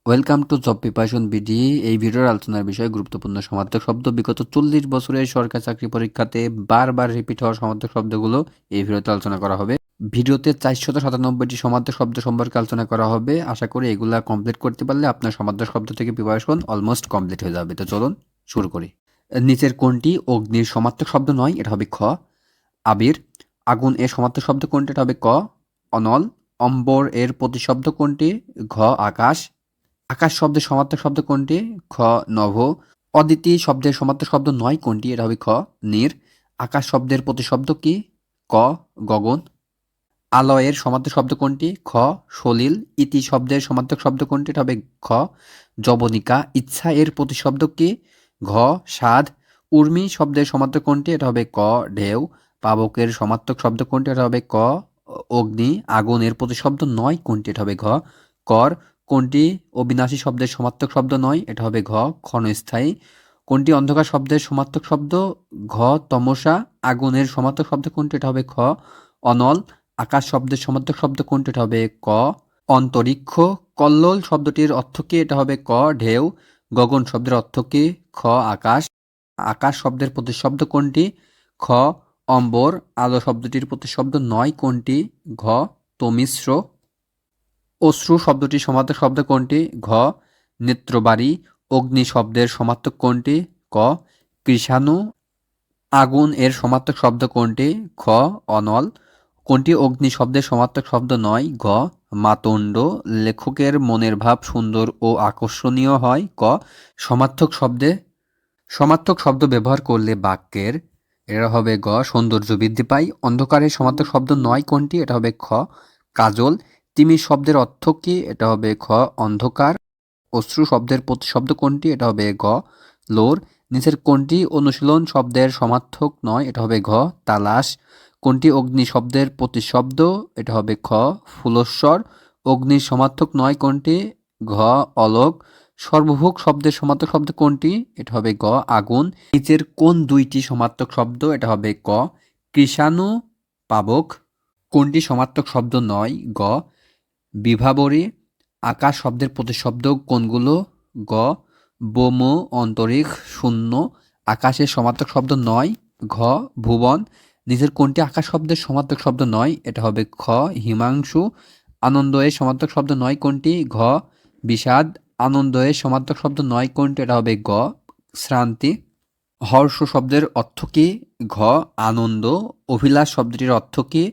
Welcome to job preparation BD. এই ভিডিওর আলোচনার বিষয় গুরুত্বপূর্ণ সমার্থক শব্দ। বিগত 40 বছরের সরকারি চাকরি পরীক্ষাতে বারবার রিপিট হওয়া সমার্থক শব্দগুলো এই ভিডিওতে আলোচনা করা হবে। ভিডিওতে 497টি সমার্থক শব্দ সম্পর্কে আলোচনা করা হবে। আশা করি এগুলা কমপ্লিট করতে পারলে আপনার সমার্থক শব্দ থেকে প্রিপারেশন অলমোস্ট কমপ্লিট হয়ে যাবে। তো চলুন শুরু করি। নিচের কোনটি অগ্নির সমার্থক শব্দ নয়? এটা হবে খ। আবির। আগুন এর সমার্থক শব্দ কোনটি? এটা হবে ক। অনল। অম্বর এর প্রতিশব্দ কোনটি? ঘ। আকাশ। আকাশ শব্দের সমার্থক শব্দ কোনটি? খ। নভ। অদিতি শব্দের সমার্থক শব্দ নয় কোনটি? এটা হবে খ। নীর। আকাশ শব্দের প্রতিশব্দ কি? ক। গগন। আলয়ের সমার্থক শব্দ কোনটি? খ। সলিল। ইতি শব্দের সমার্থক শব্দ কোনটি? এটা হবে খ। যবনিকা। ইচ্ছা এর প্রতিশব্দ কি? ঘ। সাধ। উর্মি শব্দের সমার্থক কোনটি? এটা হবে ক। ঢেউ। পাবকের সমার্থক শব্দ কোনটি? এটা হবে ক। অগ্নি। আগুন এর প্রতিশব্দ নয় কোনটি? এটা হবে ঘ। কর। কোনটি অবিনাশী শব্দের সমার্থক শব্দ নয়? এটা হবে ঘ। ক্ষণস্থায়ী। কোনটি অন্ধকার শব্দের সমার্থক শব্দ? ঘ। তমসা। আগুনের সমার্থক শব্দ কোনটি? এটা হবে খ। অনল। আকাশ শব্দের সমার্থক শব্দ কোনটি? এটা হবে ক। অন্তরিক্ষ। কল্লোল শব্দটির অর্থ কি? এটা হবে ক। ঢেউ। গগন শব্দের অর্থ কি? খ। আকাশ। আকাশ শব্দের প্রতিশব্দ কোনটি? খ। অম্বর। আলো শব্দটির প্রতিশব্দ নয় কোনটি? ঘ। তমিশ্র। অশ্রু শব্দটির সমার্থক শব্দ কোনটি? ঘ। নেত্রবাড়ি। অগ্নি শব্দের সমার্থক কোনটি? ক। কৃষাণু। আগুন এর সমার্থক শব্দ কোনটি? খ। অনল। কোনটি অগ্নি শব্দের সমার্থক শব্দ নয়? ঘ। মাতণ্ড। লেখকের মনের ভাব সুন্দর ও আকর্ষণীয় হয়। ক। সমার্থক শব্দে সমার্থক শব্দ ব্যবহার করলে বাক্যের এটা হবে গ। সৌন্দর্য বৃদ্ধি পায়। অন্ধকারের সমার্থক শব্দ নয় কোনটি? এটা হবে খ। কাজল। তিমির শব্দের অর্থ কি? এটা হবে খ। অন্ধকার। অশ্রু শব্দের প্রতিশব্দ কোনটি? এটা হবে গ। লোর। নিচের কোনটি অনুশীলন শব্দের সমার্থক নয়? এটা হবে ঘ। তালাশ। কোনটি অগ্নি শব্দের প্রতিশব্দ? এটা হবে খ। ফুলস্বর। অগ্নির সমার্থক নয় কোনটি? ঘ। অলোক। সর্বভোগ শব্দের সমার্থক শব্দ কোনটি? এটা হবে গ। আগুন। নিচের কোন দুইটি সমার্থক শব্দ? এটা হবে ক। কৃষাণু। পাবক। কোনটি সমার্থক শব্দ নয়? গ। বিভাবরী। আকাশ শব্দের প্রতিশব্দ কোনগুলো? গ। বোম। অন্তরিক্ষ। শূন্য। আকাশের সমার্থক শব্দ নয়? ঘ। ভুবন। নিচের কোনটি আকাশ শব্দের সমার্থক শব্দ নয়? এটা হবে খ। হিমাংশু। আনন্দ এর সমার্থক শব্দ নয় কোনটি? ঘ। বিষাদ। আনন্দ এর সমার্থক শব্দ নয় কোনটি? এটা হবে গ। শ্রান্তি। হর্ষ শব্দের অর্থ কি? ঘ। আনন্দ। অভিলাষ শব্দটির অর্থ কি?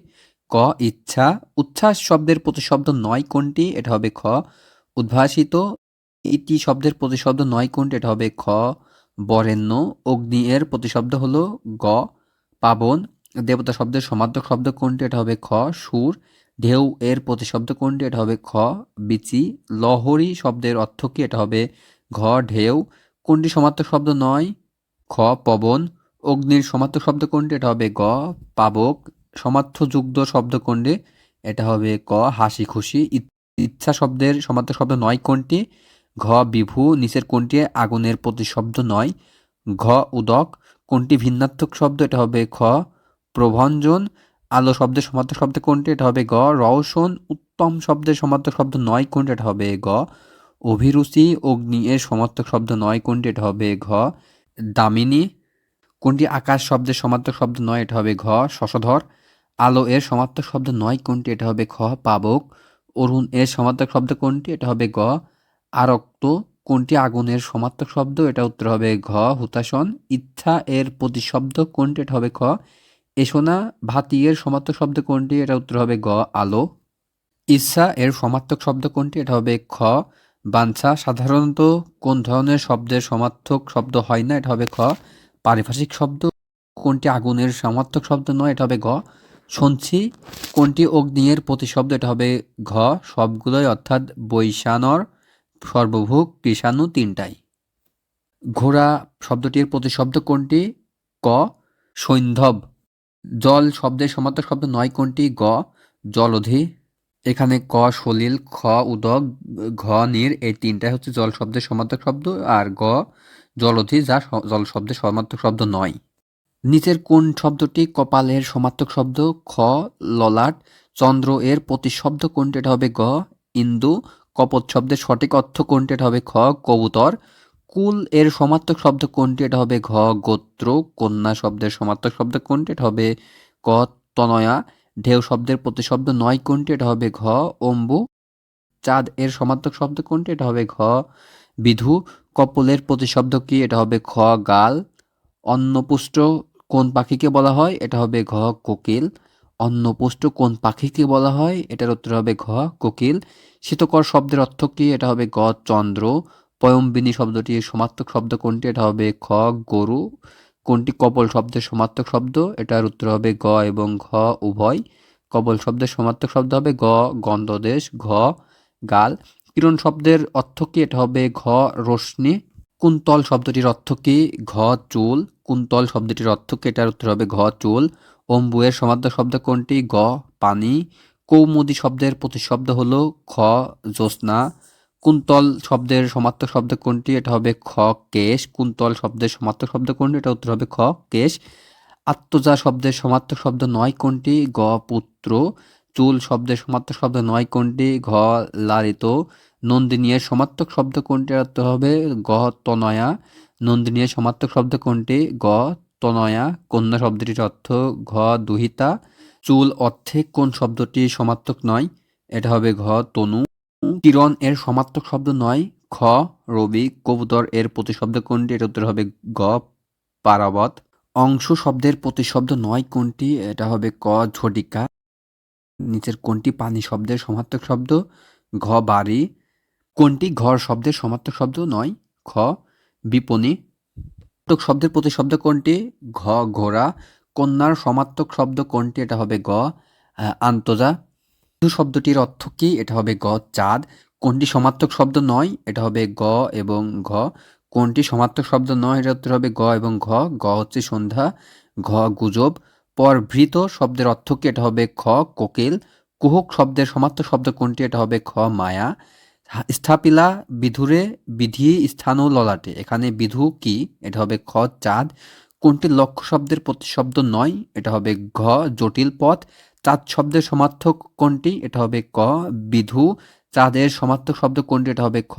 ক। ইচ্ছা। উচ্ছ্বাস শব্দের প্রতিশব্দ নয় কোনটি? এটা হবে খ। উদ্ভাসিত। ইতি শব্দের প্রতিশব্দ নয় কোনটি? এটা হবে খ। বরেণ্য। অগ্নি এর প্রতিশব্দ হলো গ। পাবন। দেবতা শব্দের সমার্থক শব্দ কোনটি? এটা হবে খ। সুর। ঢেউ এর প্রতিশব্দ কোনটি? এটা হবে খ। বিচি। লহরী শব্দের অর্থ কি? এটা হবে ঘ। ঢেউ। কোনটি সমার্থক শব্দ নয়? খ। পবন। অগ্নির সমার্থক শব্দ কোনটি? এটা হবে গ। পাবক। সমার্থযুক্ত শব্দ কোনটি? এটা হবে ক। হাসি খুশি। ইচ্ছা শব্দের সমার্থক শব্দ নয় কোনটি? ঘ। বিভু। নিচের কোনটি আগুনের প্রতিশব্দ নয়? ঘ। উদক। কোনটি ভিন্নার্থক শব্দ? এটা হবে খ। প্রভঞ্জন। আলো শব্দের সমার্থক শব্দ কোনটি? এটা হবে গ। রওশন। উত্তম শব্দের সমার্থক শব্দ নয় কোনটি? এটা হবে গ। অভিরুচি। অগ্নি এর সমার্থক শব্দ নয় কোনটি? এটা হবে ঘ। দামিনী। কোনটি আকাশ শব্দের সমার্থক শব্দ নয়? এটা হবে ঘ। শশধর। আলো এর সমার্থক শব্দ নয় কোনটি? এটা হবে খ। পাবক। অরুণ এর সমার্থক শব্দ কোনটি? এটা হবে গ। আরক্ত। কোনটি আগুনের সমার্থক শব্দ? এটা উত্তর হবে ঘ। হুতাশন। ইচ্ছা এর প্রতিশব্দ কোনটি? এটা হবে খ। এসোনা। ভাতি এর সমার্থক শব্দ কোনটি? এটা উত্তর হবে গ। আলো। ইচ্ছা এর সমার্থক শব্দ কোনটি? এটা হবে খ। বাঞ্ছা। সাধারণত কোন ধরনের শব্দের সমার্থক শব্দ হয় না? এটা হবে খ। পারিভাষিক শব্দ। কোনটি আগুনের সমার্থক শব্দ নয়? এটা হবে গ। সঞ্চি। কোনটি অগ্নির প্রতিশব্দ? এটা হবে ঘ। সবগুলোই অর্থাৎ বৈশানর, সর্বভোগ, কৃষাণু তিনটাই। ঘোড়া শব্দটির প্রতিশব্দ কোনটি? ক। সৈন্ধব। জল শব্দের সমার্থক শব্দ নয় কোনটি? গ। জলধি। এখানে ক সলিল, খ উদক, ঘ নীর, এই তিনটাই হচ্ছে জল শব্দের সমার্থক শব্দ, আর গ জলধি যা জল শব্দের সমার্থক শব্দ নয়। নিচের কোন শব্দটি কপালের সমার্থক শব্দ? খ। ললাট। চন্দ্র এর প্রতিশব্দ কোনটি? এটা হবে গ। ইন্দু। কপোত শব্দের সঠিক অর্থ কোনটি? এটা হবে খ কবুতর। কুল এর সমার্থক শব্দ কোনটি? এটা হবে ঘ গোত্র। কন্যা শব্দের সমার্থক শব্দ কোনটি? এটা হবে ক তনয়া। ঢেউ শব্দের প্রতিশব্দ নয় কোনটি? এটা হবে ঘ অম্বু। চাঁদ এর সমার্থক শব্দ কোনটি? এটা হবে ঘ বিধু। কপলের প্রতিশব্দ কি? এটা হবে খ গাল। অন্নপুষ্ট কোন পাখিকে বলা হয়? এটা হবে ঘ কোকিল। অন্নপুষ্ট কোন পাখিকে বলা হয়? এটার উত্তর হবে ঘ কোকিল। শীতকর শব্দের অর্থ কি? এটা হবে গ চন্দ্র। পয়ম্বিনী শব্দটির সমার্থক শব্দ কোনটি? এটা হবে খ গরু। কোনটি কপল শব্দের সমার্থক শব্দ? এটার উত্তর হবে গ এবং ঘ উভয়। কপল শব্দের সমার্থক শব্দ হবে গ গন্ধদেশ, ঘ গাল। কিরণ শব্দের অর্থ কি? এটা হবে ঘ রশ্মি। কুন্তল শব্দটির অর্থ কি? ঘ চুল। কুন্তল শব্দটির অর্থ কি? এটার উত্তর হবে ঘ চুল। অম্বুয়ের সমার্থক শব্দ কোনটি? গ পানি। কৌমুদী শব্দের প্রতিশব্দ হলো খ জ্যোৎস্না। কুন্তল শব্দের সমার্থক শব্দ কোনটি? এটা হবে খ কেশ। কুন্তল শব্দের সমার্থক শব্দ কোনটি? এটা উত্তর হবে খ কেশ। আত্মজা শব্দের সমার্থক শব্দ নয় কোনটি? গ পুত্র। চুল শব্দের সমার্থক শব্দ নয় কোনটি? ঘ লালিত। নন্দিনী এর সমার্থক শব্দ কোনটি? অর্থ হবে গ তনয়া। নন্দিনী এর সমার্থক শব্দ কোনটি? গ তনয়া। কন্যা শব্দটির অর্থ ঘ দুহিতা। চুল অর্থে কোন শব্দটি সমার্থক নয়? এটা হবে ঘ তনু। কিরণ এর সমার্থক শব্দ নয় খ রবি। কবুতর এর প্রতিশব্দ কোনটি? এর উত্তর হবে গ পারাবত। অংশ শব্দের প্রতিশব্দ নয় কোনটি? এটা হবে ক ঝটিকা। নিচের কোনটি পানি শব্দের সমার্থক শব্দ? ঘ বাড়ি। কোনটি ঘর শব্দের সমার্থক শব্দ নয়? খ বিপণী। শব্দের প্রতিশব্দ কোনটি? ঘ ঘোড়া। কন্যার সমার্থক শব্দ কোনটি? এটা হবে গ আন্তজা। শব্দটির অর্থ কি? এটা হবে গ চাঁদ। কোনটি সমার্থক শব্দ নয়? এটা হবে গ এবং ঘ। কোনটি সমার্থক শব্দ নয়? এটার উত্তর হবে গ এবং ঘ। গ হচ্ছে সন্ধ্যা, ঘ গুজব। পরভৃত শব্দের অর্থ কি? এটা হবে খ কোকিল। কুহক শব্দের সমার্থক শব্দ কোনটি? এটা হবে খ মায়া। স্থাপিলা বিধুরে বিধি স্থানও ললাটে। এখানে বিধু কি? এটা হবে খ চাঁদ। কোনটি লক্ষ্য শব্দের প্রতিশব্দ নয়? এটা হবে ঘ জটিল পথ। চাঁদ শব্দের সমার্থক কোনটি? এটা হবে ক বিধু। চাঁদের সমার্থক শব্দ কোনটি? এটা হবে খ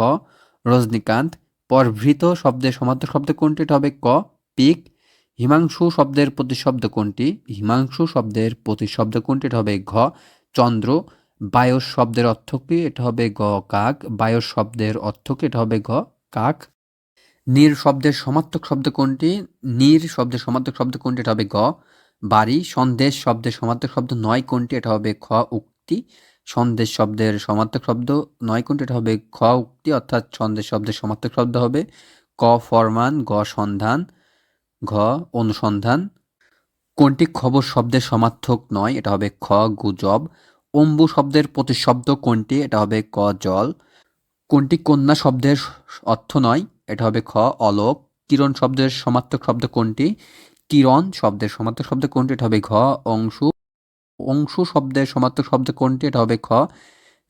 রজনীকান্ত। পরভৃত শব্দের সমার্থক শব্দ কোনটি? এটা হবে ক পিক। হিমাংশু শব্দের প্রতিশব্দ কোনটি? হিমাংশু শব্দের প্রতিশব্দ কোনটি? এটা হবে ঘ চন্দ্র। বায়স শব্দের অর্থ কি? এটা হবে গ কাক। বায়স শব্দের অর্থ কি? এটা হবে ঘ কাক। নীর শব্দের সমার্থক শব্দ কোনটি? নীর শব্দের সমার্থক শব্দ কোনটি? এটা হবে গ বাড়ি। সন্দেশ শব্দের সমার্থক শব্দ নয় কোনটি? এটা হবে খ উক্তি। সন্দেশ শব্দের সমার্থক শব্দ নয় কোনটি? এটা হবে খ উক্তি, অর্থাৎ সন্দেশ শব্দের সমার্থক শব্দ হবে ক ফরমান, গ সন্ধান, ঘ অনুসন্ধান। কোনটি খবর শব্দের সমার্থক নয়? এটা হবে খ গুজব। অম্বু শব্দের প্রতিশব্দ কোনটি? এটা হবে ক জল। কোনটি কন্যা শব্দের অর্থ নয়? এটা হবে খ অলোক। কিরণ শব্দের সমার্থক শব্দ কোনটি? কিরণ শব্দের সমার্থক শব্দ কোনটি? এটা হবে ঘ অংশু। অংশু শব্দের সমার্থক শব্দ কোনটি? এটা হবে খ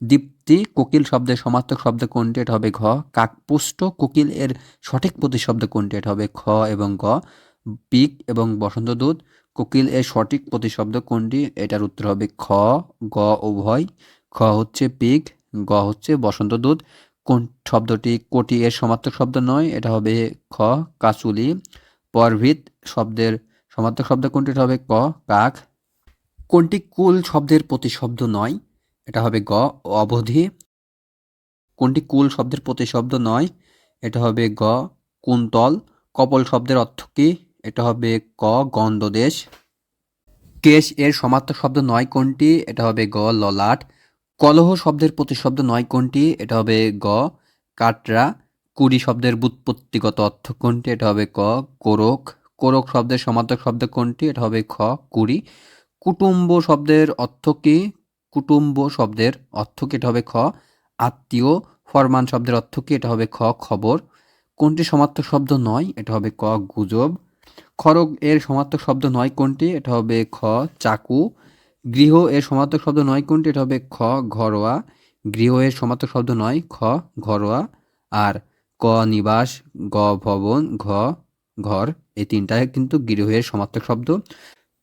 দীপ্তি। কোকিল শব্দের সমার্থক শব্দ কোনটি? এটা হবে ঘ কাকপুষ্ট। কোকিল এর সঠিক প্রতিশব্দ কোনটি? এটা হবে খ এবং গ পিক এবং বসন্তদূত। কোকিল এর সঠিক প্রতিশব্দ কোনটি? এটার উত্তর হবে খ গ উভয়। খ হচ্ছে পিক, গ হচ্ছে বসন্তদূত। কোন শব্দটি কোটি এর সমার্থক শব্দ নয়? এটা হবে খ কাচুলি। পরভিত শব্দের সমার্থক শব্দ কোনটি? এটা হবে ক কাক। কোনটি কুল শব্দের প্রতিশব্দ নয়? এটা হবে গ অবধি। কোনটি কুল শব্দের প্রতিশব্দ নয়? এটা হবে গ কুন্তল। কপল শব্দের অর্থ কি? এটা হবে ক গন্ধদেশ। কেশ এর সমার্থক শব্দ নয় কোনটি? এটা হবে গ ললাট। কলহ শব্দের প্রতিশব্দ নয় কোনটি? এটা হবে গ কাটরা। কুড়ি শব্দের ব্যুৎপত্তিগত অর্থ কোনটি? এটা হবে ক কোরক। কোরক শব্দের সমার্থক শব্দ কোনটি? এটা হবে খ কুড়ি। কুটুম্ব শব্দের অর্থ কি? কুটুম্ব শব্দের অর্থ কি? এটা হবে খ আত্মীয়। ফরমান শব্দের অর্থ কি? এটা হবে খ খবর। কোনটি সমার্থক শব্দ নয়? এটা হবে ক গুজব। খড়গ এর সমার্থক শব্দ নয় কোনটি? এটা হবে খ চাকু। গৃহ এর সমার্থক শব্দ নয় কোনটি? এটা হবে খ ঘরোয়া। গৃহ এর সমার্থক শব্দ নয় খ ঘরোয়া। আর ক নিবাস, গ ভবন, ঘ ঘর, এই তিনটা কিন্তু গৃহের সমার্থক শব্দ।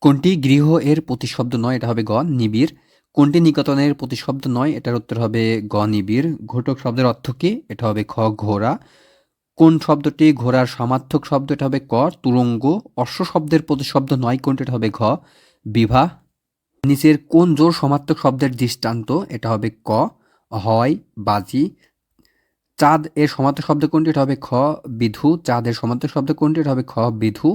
কোনটি গৃহ এর প্রতিশব্দ নয়? এটা হবে গ নিবিড়। কোনটি নিকটনের প্রতিশব্দ নয়? এটার উত্তর হবে গ নিবিড়। ঘটক শব্দের অর্থ কি? এটা হবে খ ঘোড়া। কোন শব্দটি ঘোড়ার সমার্থক শব্দ? এটা হবে ক তুরঙ্গ। অশ্ব শব্দের প্রতিশব্দ নয় কোনটি? এটা হবে ঘ বিভা। নিচের কোন জোড় সমার্থক শব্দের দৃষ্টান্ত? এটা হবে ক হয় বাজি। চাঁদ এর সমার্থক শব্দ কোনটি? এটা হবে খ বিধু। চাঁদ এর সমার্থক শব্দ কোনটি? এটা হবে খ বিধু।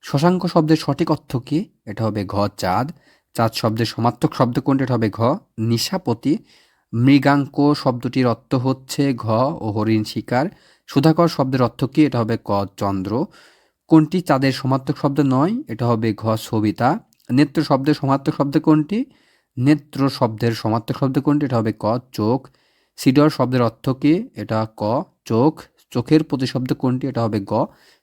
শশাঙ্ক শব্দের সঠিক অর্থ কি? এটা হবে ঘ চাঁদ। চাঁদ শব্দের সমার্থক শব্দ কোনটি? এটা হবে ঘ নিশাপতি। মৃগাঙ্ক শব্দটির অর্থ হচ্ছে ঘ ও হরিণ শিকার। সুধাকর শব্দের অর্থ কি? এটা হবে ক চন্দ্র। কোনটি চাঁদের সমার্থক শব্দ নয়? এটা হবে ঘ সবিতা। নেত্র শব্দের সমার্থক শব্দ কোনটি? নেত্র শব্দের সমার্থক শব্দ কোনটি? এটা হবে ক চোখ। সিডর শব্দের অর্থ কি? এটা ক চোখ। চোখের প্রতিশব্দ কোনটি? এটা হবে গ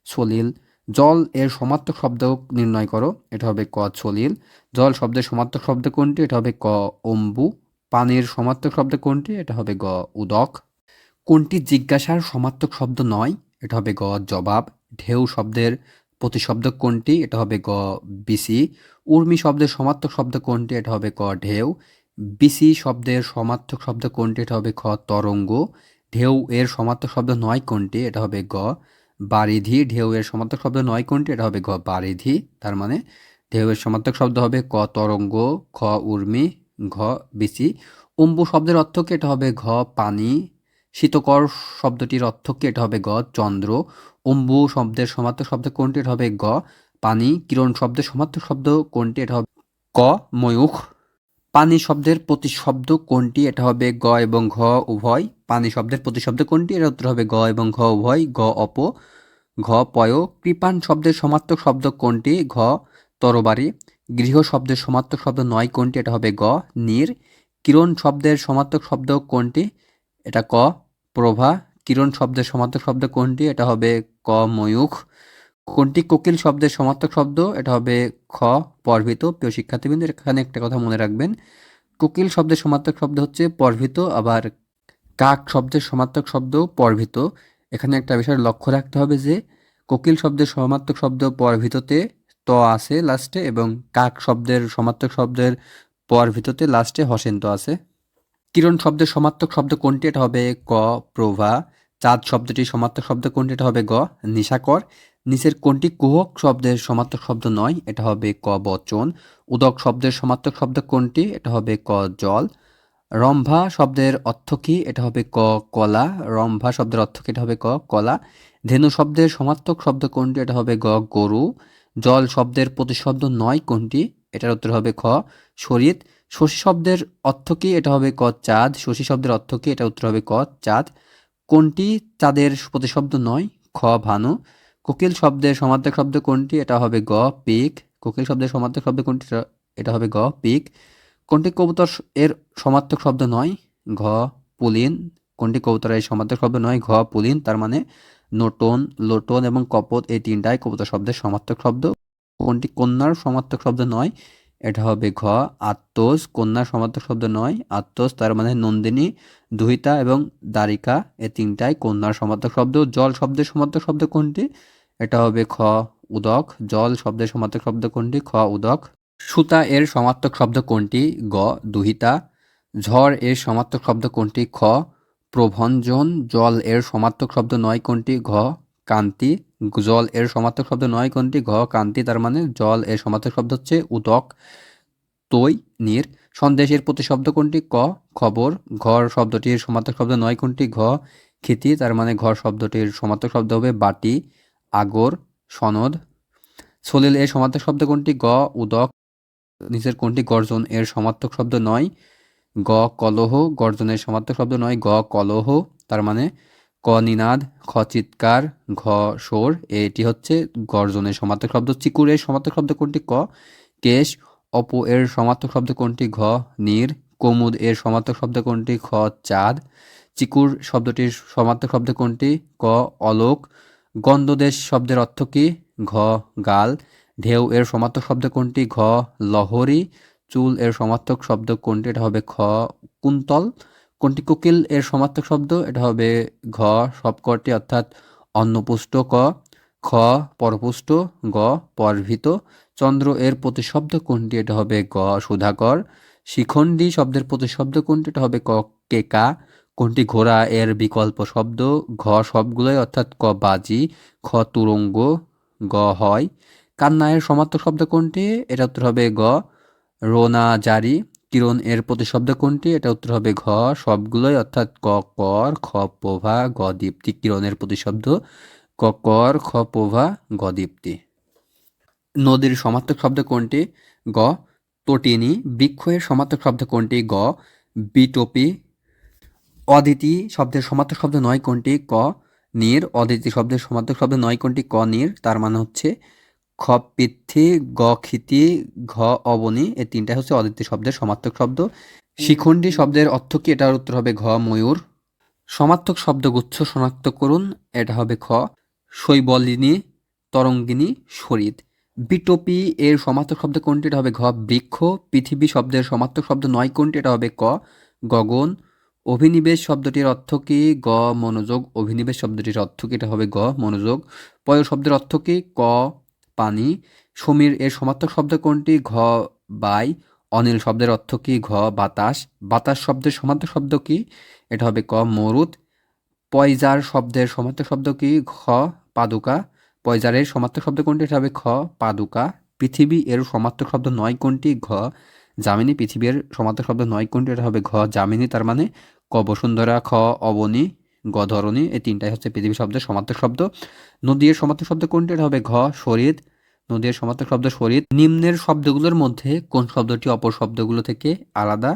সলিল। জল এর সমার্থক শব্দ নির্ণয় করো। এটা হবে ক সলিল। জল শব্দের সমার্থক শব্দ কোনটি? এটা হবে ক অম্বু। পানির সমার্থক শব্দ কোনটি? এটা হবে গ উদক। কোনটি জিজ্ঞাসার সমার্থক শব্দ নয়? এটা হবে গ জবাব। ঢেউ শব্দের প্রতিশব্দ কোনটি? এটা হবে গ বিসি। উর্মি শব্দের সমার্থক শব্দ কোনটি? এটা হবে ক ঢেউ। বিসি শব্দের সমার্থক শব্দ কোনটি? এটা হবে খ তরঙ্গ। ঢেউ এর সমার্থক শব্দ নয় কোনটি? এটা হবে গ বারিধি। ঢেউ এর সমার্থক শব্দ নয় কোনটি? এটা হবে গ বারিধি। তার মানে ঢেউ এর সমার্থক শব্দ হবে ক তরঙ্গ, খ উর্মি, ঘ বিসি। অম্বু শব্দের অর্থ কি? এটা হবে ঘ পানি। শীতকর শব্দটির অর্থ কি? এটা হবে গ চন্দ্র। অম্বু শব্দের সমার্থক শব্দ কোনটি? এটা হবে গ পানি। কিরণ শব্দের সমার্থক শব্দ কোনটি? এটা হবে ক ময়ূখ। পানি শব্দের প্রতিশব্দ কোনটি? এটা হবে গ এবং ঘ উভয়। পানি শব্দের প্রতিশব্দ কোনটি? এর উত্তর হবে গ এবং ঘ উভয়। গ অপ, ঘ পয়। কৃপাণ শব্দের সমার্থক শব্দ কোনটি? ঘ তরবারি। গৃহ শব্দের সমার্থক শব্দ নয় কোনটি? এটা হবে গ নীর। কিরণ শব্দের সমার্থক শব্দ কোনটি? এটা ক প্রভা। কিরণ শব্দের সমার্থক শব্দ কোনটি? এটা হবে ক ময়ূখ। কোনটি কোকিল শব্দের সমার্থক শব্দ? এটা হবে খ পর্ভিত। প্রিয় শিক্ষার্থীবৃন্দ, এখানে একটা কথা মনে রাখবেন, কোকিল শব্দের সমার্থক শব্দ হচ্ছে পর্ভিত, আবার কাক শব্দের সমার্থক শব্দ পর্ভিত। এখানে একটা বিষয় লক্ষ্য রাখতে হবে যে কোকিল শব্দের সমার্থক শব্দ পর্ভিততে ত আছে লাস্টে, এবং কাক শব্দের সমার্থক শব্দের পর্ভিততে লাস্টে হসেন্ত আছে। কিরণ শব্দের সমার্থক শব্দ কোনটি? এটা হবে ক প্রভা। চাঁদ শব্দটির সমার্থক শব্দ কোনটি? এটা হবে গ নিশাকর। নিচের কোনটি কুহক শব্দের সমার্থক শব্দ নয়? এটা হবে ক বচন। উদক শব্দের সমার্থক শব্দ কোনটি? এটা হবে ক জল। রম্ভা শব্দের অর্থ কি? এটা হবে ক কলা। রম্ভা শব্দের অর্থ কি? এটা হবে ক কলা। ধেনু শব্দের সমার্থক শব্দ কোনটি? এটা হবে গ গরু। জল শব্দের প্রতিশব্দ নয় কোনটি? এটার উত্তর হবে খ শরীর। শশী শব্দের অর্থ কি? এটা হবে ক চাঁদ। শশী শব্দের অর্থ কি? এটা উত্তর হবে ক চাঁদ। কোনটি চাঁদের প্রতিশব্দ নয়? খ ভানু। কোকিল শব্দের সমার্থক শব্দ কোনটি? এটা হবে গ পিক। কোকিল শব্দের সমার্থক শব্দ কোনটি? এটা হবে গ পিক। কোনটি কবুতর এর সমার্থক শব্দ নয়? ঘ পুলিন। কোনটি কবুতর এর সমার্থক শব্দ নয়? ঘ পুলিন। তার মানে নোটন, লোটন এবং কপোত এই তিনটাই কবুতর শব্দের সমার্থক শব্দ। কোনটি কন্যার সমার্থক শব্দ নয়? এটা হবে ঘ আত্মজ। কন্যার সমার্থক শব্দ নয় আত্মজ। তার মানে নন্দিনী, দুহিতা এবং দ্বারিকা এই তিনটাই কন্যার সমার্থক শব্দ। জল শব্দের সমার্থক শব্দ কোনটি? এটা হবে খ উদক। জল শব্দের সমার্থক শব্দ কোনটি? খ উদক। সুতা এর সমার্থক শব্দ কোনটি? গ দুহিতা। ঝড় এর সমার্থক শব্দ কোনটি? খ প্রভঞ্জন। জল এর সমার্থক শব্দ নয় কোনটি? ঘ কান্তি। জল এর সমার্থক শব্দ নয় কোনটি? ঘ কান্তি। তার মানে জল এর সমার্থক শব্দ হচ্ছে উদক। তৈ নীর। সন্দেশের প্রতিশব্দ কোনটি? ক খবর। ঘর শব্দটির সমার্থক শব্দ নয় কোনটি? ঘ ক্ষিতি। তার মানে ঘর শব্দটির সমার্থক শব্দ হবে বাটি। আগর সনদ। সলিল এর সমার্থক শব্দ কোনটি? গ উদক। নিচের কোনটি গর্জন এর সমার্থক শব্দ নয়? গ কলহ। গর্জনের সমার্থক শব্দ নয়? গ কলহ। তার মানে ক নিনাদ, খ চিৎকার, ঘ সোর। এটি হচ্ছে গর্জনের সমার্থক শব্দ। চিকুর এর সমার্থক শব্দ কোনটি? ক কেশ। অপ এর সমার্থক শব্দ কোনটি? ঘ নীর। কমুদ এর সমার্থক শব্দ কোনটি? খ চাঁদ। চিকুর শব্দটির সমার্থক শব্দ কোনটি? ক অলোক। গন্ধদেশ শব্দের অর্থ কি? ঘ গাল। ঢেউ এর সমার্থক শব্দ কোনটি? ঘ লহরী। চুল এর সমার্থক শব্দ কোনটি? এটা হবে খ কুন্তল। কোনটি কোকিল এর সমার্থক শব্দ? এটা হবে ঘ সবকটি অর্থাৎ অন্নপুষ্ট। ক খ পরপুষ্ট। গ পরভিত। চন্দ্র এর প্রতিশব্দ কোনটি? এটা হবে গ সুধাকর। শিখণ্ডী শব্দের প্রতিশব্দ কোনটি? এটা হবে ক কেকা। কোনটি ঘোড়া এর বিকল্প শব্দ? ঘ সবগুলোই অর্থাৎ ক বাজি, খ তুরঙ্গ, গ হয়। কান্না এর সমার্থক শব্দ কোনটি? এটা উত্তর হবে গ রোনা জারি। কিরণ এর প্রতিশব্দ কোনটি? এটা উত্তর হবে ঘ সবগুলোই অর্থাৎ ক কর, খ প্রভা, গ দীপ্তি। কিরণের প্রতিশব্দ ক কর, খ প্রভা, গ দীপ্তি। নদীর সমার্থক শব্দ কোনটি? গ তটিনী। বৃক্ষ এর সমার্থক শব্দ কোনটি? গ বিটোপি। অদিতি শব্দের সমার্থক শব্দ নয় কোনটি? ক নীর। অদিতি শব্দের সমার্থক শব্দ নয় কোনটি? ক নীর। তার মানে হচ্ছে খ পৃথ্বী, গ ক্ষিতি, ঘ অবনী। এই তিনটা হচ্ছে অদিতি শব্দের সমার্থক শব্দ। শিখণ্ডী শব্দের অর্থ কি? এটার উত্তর হবে ঘ ময়ূর। সমার্থক শব্দগুচ্ছ শনাক্ত করুন। এটা হবে খ শৈবলিনী, তরঙ্গিনী, সরিত। বিটোপি এর সমার্থক শব্দ কোনটি? এটা হবে ঘ বৃক্ষ। পৃথিবী শব্দের সমার্থক শব্দ নয় কোনটি? এটা হবে ক গগন। অভিনিবেশ শব্দটির অর্থ কি? গ মনোযোগ। অভিনিবেশ শব্দটির অর্থ কি? এটা হবে গ মনোযোগ। পয় শব্দের অর্থ কি? ক পানি। সমীর এর সমার্থক শব্দ কোনটি? ঘ বাই। অনিল শব্দের অর্থ কি? ঘ বাতাস। বাতাস শব্দের সমার্থক শব্দ কি? এটা হবে ক মরুত। পয়জার শব্দের সমার্থক শব্দ কি? খ পাদুকা। পয়জারের সমার্থক শব্দ কোনটি? এটা হবে খ পাদুকা। পৃথিবী এর সমার্থক শব্দ নয় কোনটি? ঘ যামিনী। পৃথিবীর সমার্থক শব্দ নয় কোনটি? এটা হবে ঘ যামিনী। তার মানে ক বসুন্ধরা, খ অবনী, গ ধরণী। এই তিনটাই হচ্ছে পৃথিবী শব্দের সমার্থক শব্দ। নদী এর সমার্থক শব্দ কোনটি? এটা হবে ঘ সরিত। নদী এর সমার্থক শব্দ সরিত। নিম্নের শব্দগুলোর মধ্যে কোন শব্দটি অপর শব্দগুলো থেকে আলাদা?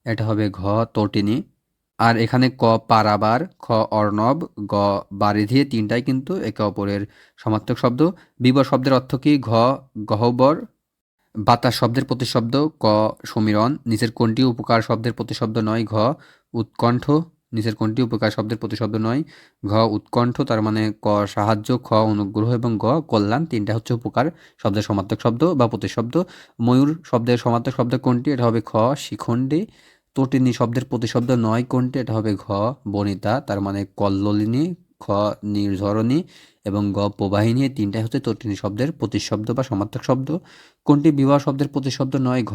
এটা হবে ঘ তটিনী। আর এখানে ক পারাবার, খ অর্ণব, গ বারিধি তিনটাই কিন্তু একে অপরের সমার্থক শব্দ। বিবর শব্দের অর্থ কি? ঘ গহ্বর। বাতাস শব্দের প্রতিশব্দ ক সমীরণ। নিচের কোনটি উপকার শব্দের প্রতিশব্দ নয়? ঘ উৎকণ্ঠ। নিচের কোনটি উপকার শব্দের প্রতিশব্দ নয়? ঘ উৎকণ্ঠ। তার মানে ক সাহায্য, খ অনুগ্রহ এবং গ কল্যাণ। তিনটা হচ্ছে উপকার শব্দের সমার্থক শব্দ বা প্রতিশব্দ। ময়ূর শব্দের সমার্থক শব্দ কোনটি? এটা হবে খ শিখণ্ডী। তটিনী শব্দের প্রতিশব্দ নয় কোনটি? এটা হবে ঘ বনিতা। তার মানে কল্লোলিনী, খ নির্ঝরণী এবং গ প্রবাহিনী। এই তিনটাই হচ্ছে তটিনী শব্দের প্রতিশব্দ বা সমার্থক শব্দ। কোনটি বিবাহ শব্দের প্রতিশব্দ নয়? ঘ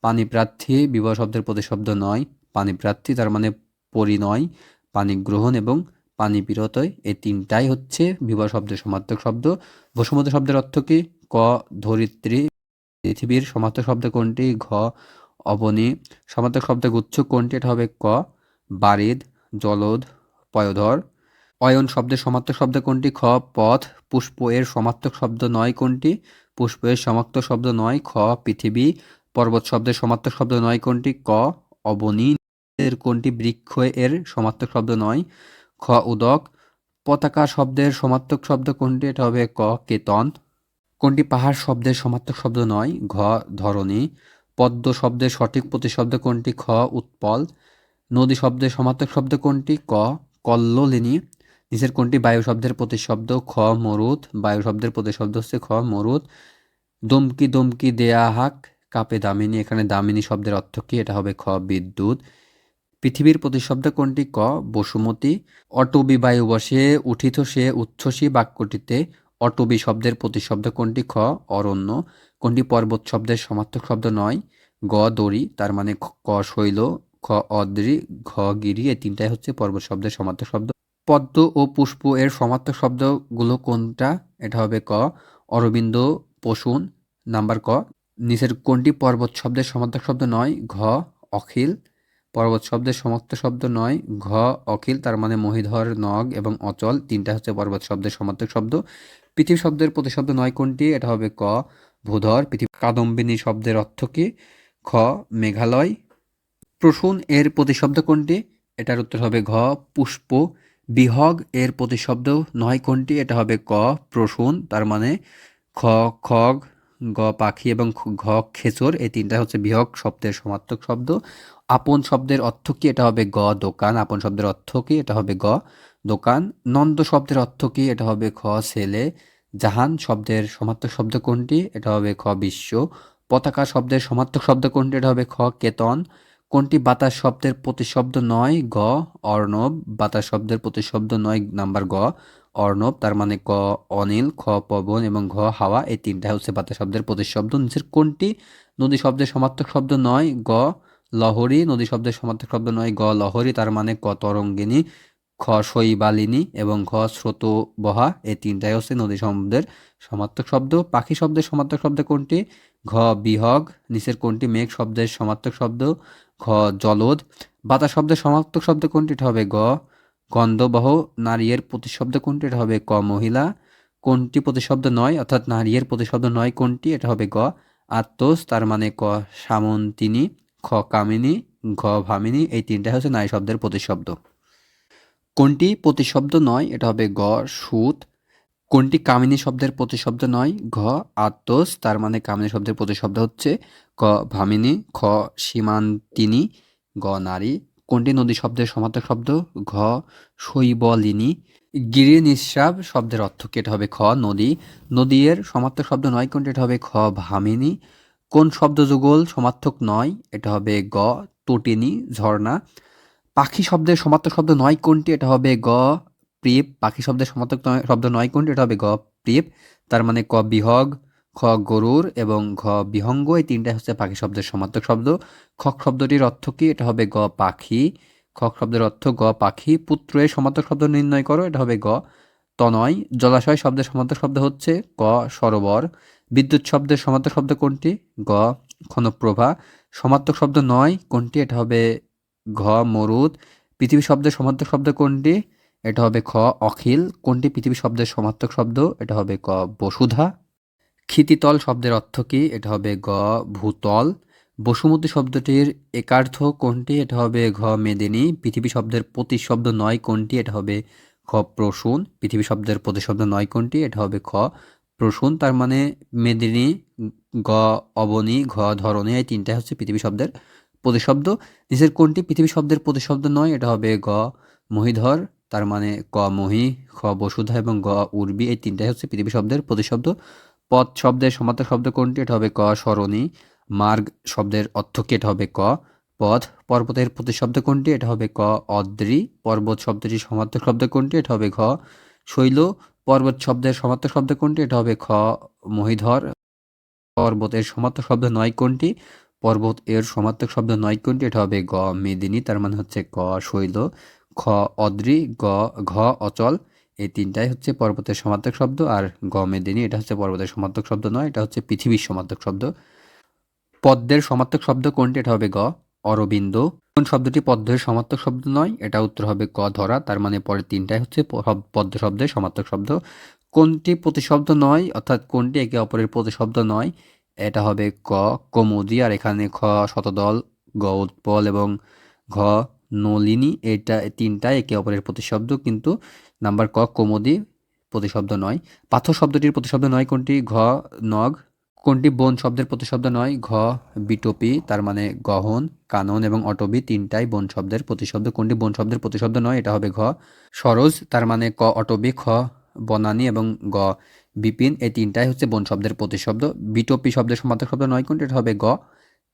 পানিপ্রার্থী। বিবাহ শব্দের প্রতিশব্দ নয় পানিপ্রার্থী। তার মানে পরিণয়, পানি গ্রহণ এবং পানি বিরতয়। এই তিনটাই হচ্ছে বিবাহ শব্দের সমার্থক শব্দ। বসুমতী শব্দের অর্থ কি? ক ধরিত্রী। পৃথিবীর সমার্থক শব্দ কোনটি? ঘ অবনী। সমার্থক শব্দ গুচ্ছ কোনটি? এটা হবে ক বারিদ, জলদ, পয়োধর। অয়ন শব্দের সমার্থক শব্দ কোনটি? খ পথ। পুষ্প এর সমার্থক শব্দ নয় কোনটি? পুষ্প এর সমার্থক শব্দ নয় খ পৃথিবী। পর্বত শব্দের সমার্থক শব্দ নয় কোনটি? ক অবনী। এর কোনটি বৃক্ষ এর সমার্থক শব্দ নয়? খ উদক। পতাকা শব্দের সমার্থক শব্দ কোনটি? এটা হবে ক কেতন। কোনটি পাহাড় শব্দের সমার্থক শব্দ নয়? ঘ ধরণী। পদ্ম শব্দের সঠিক প্রতিশব্দ কোনটি? খ উৎপল। নদী শব্দের সমার্থক শব্দ কোনটি? ক কল্লোলিনী। নিচের কোনটি বায়ু শব্দের প্রতিশব্দ? খ মরুত। বায়ু শব্দের প্রতিশব্দ হচ্ছে খ মরুত। দমকি দমকি দেয়া হাক কাপে দামিনী। এখানে দামিনী শব্দের অর্থ কি? এটা হবে খ বিদ্যুৎ। পৃথিবীর প্রতিশব্দ কোনটি? ক বসুমতী। অটবি বায়ু বসে উঠিত সে উচ্ছ্বসী বাক্যটিতে অটবি শব্দের প্রতিশব্দ কোনটি? খ অরণ্য। কোনটি পর্বত শব্দের সমার্থক শব্দ নয়? গ দড়ি। তার মানে ক শৈল, খ অদ্রি, ঘ গিরি। এই তিনটাই হচ্ছে পর্বত শব্দের সমার্থক শব্দ। পদ্ম ও পুষ্প এর সমার্থক শব্দগুলো কোনটা? এটা হবে ক অরবিন্দ, পশুন। নাম্বার ক। নিচের কোনটি পর্বত শব্দের সমার্থক শব্দ নয়? ঘ অখিল। পর্বত শব্দের সমার্থক শব্দ নয়? ঘ অখিল। তার মানে মহিধর, নগ এবং অচল তিনটা হচ্ছে পর্বত শব্দের সমার্থক শব্দ। পৃথিবী শব্দের প্রতিশব্দ নয় কোনটি? এটা হবে ক ভূধর। পৃথিবী। কাদম্বিনী শব্দের অর্থ কি? খ মেঘালয়। প্রসূন এর প্রতিশব্দ কোনটি? এটার উত্তর হবে ঘ পুষ্প। বিহগ এর প্রতিশব্দ নয় কোনটি? এটা হবে ক প্রসূন। তার মানে খ খগ, গ পাখি এবং ঘ খেচর। এই তিনটা হচ্ছে বিহগ শব্দের সমার্থক শব্দ। আপন শব্দের অর্থ কি? এটা হবে গ দোকান। আপন শব্দের অর্থ কি? এটা হবে গ দোকান। নন্দ শব্দের অর্থ কি? এটা হবে খ ছেলে। জাহান শব্দের সমার্থক শব্দ কোনটি? এটা হবে খ বিশ্ব। পতাকা শব্দের সমার্থক শব্দ কোনটি? এটা হবে খ কেতন। কোনটি বাতাস শব্দের প্রতিশব্দ নয়? গ অর্ণব। বাতাস শব্দের প্রতিশব্দ নয় নাম্বার গ অর্ণব। তার মানে ক অনিল, খ পবন এবং ঘ হাওয়া। এই তিনটা হচ্ছে বাতাস শব্দের প্রতিশব্দ। নিচের কোনটি নদী শব্দের সমার্থক শব্দ নয়, গ লহরী। নদী শব্দের সমার্থক শব্দ নয়, গ লহরী, তার মানে ক তরঙ্গিনী, খ শৈবালিনী এবং ঘ স্রোতবহা। এই তিনটাই হচ্ছে নদী শব্দের সমার্থক শব্দ। পাখি শব্দের সমার্থক শব্দ কোনটি? ঘ বিহগ। নিচের কোনটি মেঘ শব্দের সমার্থক শব্দ? ঘ জলদ। বাতাস শব্দের সমার্থক শব্দ কোনটি? এটা হবে গ গন্ধবহ। নারীর প্রতিশব্দ কোনটি? এটা হবে ক মহিলা। কোনটি প্রতিশব্দ নয়, অর্থাৎ নারীর প্রতিশব্দ নয় কোনটি? এটা হবে গ আত্মস, তার মানে ক সামন্তিনী, খ কামিনী, ঘ ভামিনী। এই তিনটা হচ্ছে নারী শব্দের প্রতিশব্দ। কোনটি প্রতিশব্দ নয়? এটা হবে গ সুত। কোনটি কামিনী শব্দের প্রতিশব্দ নয়? ঘ আত্মস, তার মানে কামিনী শব্দের প্রতিশব্দ হচ্ছে ক ভামিনী, খ সীমান্তিনী, গ নারী। কোনটি নদী শব্দের সমার্থক শব্দ? ঘ শৈবলিনী। গিরি নিঃস্রাব শব্দের অর্থ কি? এটা হবে খ নদী। নদী এর সমার্থক শব্দ নয় কোনটি? এটা হবে খ ভামিনী। কোন শব্দ যুগল সমার্থক নয়? এটা হবে গ তটিনী, ঝর্ণা। পাখি শব্দের সমার্থক শব্দ নয় কোনটি? এটা হবে গ প্রিপ। পাখি শব্দের সমার্থক শব্দ নয় কোনটি? এটা হবে গ প্রিপ, তার মানে ক বিহগ, খ গরুর এবং ঘ বিহঙ্গ। এই তিনটাই হচ্ছে পাখি শব্দের সমার্থক শব্দ। খক শব্দটির অর্থ কি? এটা হবে গ পাখি। খক শব্দের অর্থ গ পাখি। পুত্র এর সমার্থক শব্দ নির্ণয় করো। এটা হবে গ তনয়। জলাশয় শব্দের সমার্থক শব্দ হচ্ছে ক সরোবর। বিদ্যুৎ শব্দের সমার্থক শব্দ কোনটি? গ ক্ষণপ্রভা। সমার্থক শব্দ নয় কোনটি? এটা হবে ঘ মরুদ। পৃথিবী শব্দের সমার্থক শব্দ কোনটি? এটা হবে খ অখিল। কোনটি পৃথিবী শব্দের সমার্থক শব্দ? এটা হবে ক বসুধা। ক্ষিতিতল শব্দের অর্থ কি? এটা হবে গ ভূতল। বসুমতী শব্দটির একার্থ কোনটি? এটা হবে ঘ মেদিনী। পৃথিবী শব্দের প্রতিশব্দ নয় কোনটি? এটা হবে খ প্রসূন। পৃথিবী শব্দের প্রতিশব্দ নয় কোনটি? এটা হবে খ প্রসূন, তার মানে মেদিনী, গ অবনী, ঘ ধরণী। এই তিনটাই হচ্ছে পৃথিবী শব্দের প্রতিশব্দ। নিচের কোনটি পৃথিবী শব্দের প্রতিশব্দ নয়? এটা হবে গ মহীধর, তার মানে ক মহি, খ বসুধা এবং গ উর্বী। এই তিনটাই হচ্ছে পৃথিবী শব্দের প্রতিশব্দ। পথ শব্দের সমার্থক শব্দ কোনটি? এটা হবে ক সরণী। মার্গ শব্দের অর্থ কি? এটা হবে ক পথ। পর্বতের প্রতিশব্দ কোনটি? এটা হবে ক অদ্রি। পর্বত শব্দটির সমার্থক শব্দ কোনটি? এটা হবে ঘ শৈল। পর্বত শব্দের সমার্থক শব্দ কোনটি? এটা হবে খ মহীধর। পর্বতের সমার্থক শব্দ নয় কোনটি? পর্বত এর সমার্থক শব্দ নয় কোনটি? এটা হবে গ মেদিনী, তার মানে হচ্ছে ক শৈল, খ অদ্রি, ঘ অচল। এই তিনটাই হচ্ছে পর্বতের সমার্থক শব্দ। আর গ মেদিনী এটা হচ্ছে পর্বতের সমার্থক শব্দ নয়, এটা হচ্ছে পৃথিবীর সমার্থক শব্দ। পদ্মের সমার্থক শব্দ কোনটি? এটা হবে গ অরবিন্দ। কোন শব্দটি পদ্মের সমার্থক শব্দ নয়? এটা উত্তর হবে ক ধরা, তার মানে পরের তিনটাই হচ্ছে পদ্ম শব্দের সমার্থক শব্দ। কোনটি প্রতিশব্দ নয়, অর্থাৎ কোনটি একে অপরের প্রতিশব্দ নয়? এটা হবে ক কৌমুদী। আর এখানে খ শতদল, গ উৎপল এবং ঘ নলিনী। এটা তিনটাই একে অপরের প্রতিশব্দ, কিন্তু নাম্বার ক কৌমুদী প্রতিশব্দ নয়। পাথর শব্দটির প্রতিশব্দ নয় কোনটি? ঘ নগ। কোনটি বন শব্দের প্রতিশব্দ নয়? ঘ বিটপি, তার মানে গহন, কানন এবং অটবি তিনটাই বন শব্দের প্রতিশব্দ। কোনটি বন শব্দের প্রতিশব্দ নয়? এটা হবে ঘ সরোজ, তার মানে ক অটবি, খ বনানী এবং গ বিপিন। এই তিনটাই হচ্ছে বন শব্দের প্রতিশব্দ। বিটপি শব্দের সমার্থক শব্দ নয় কোনটি? এটা হবে গ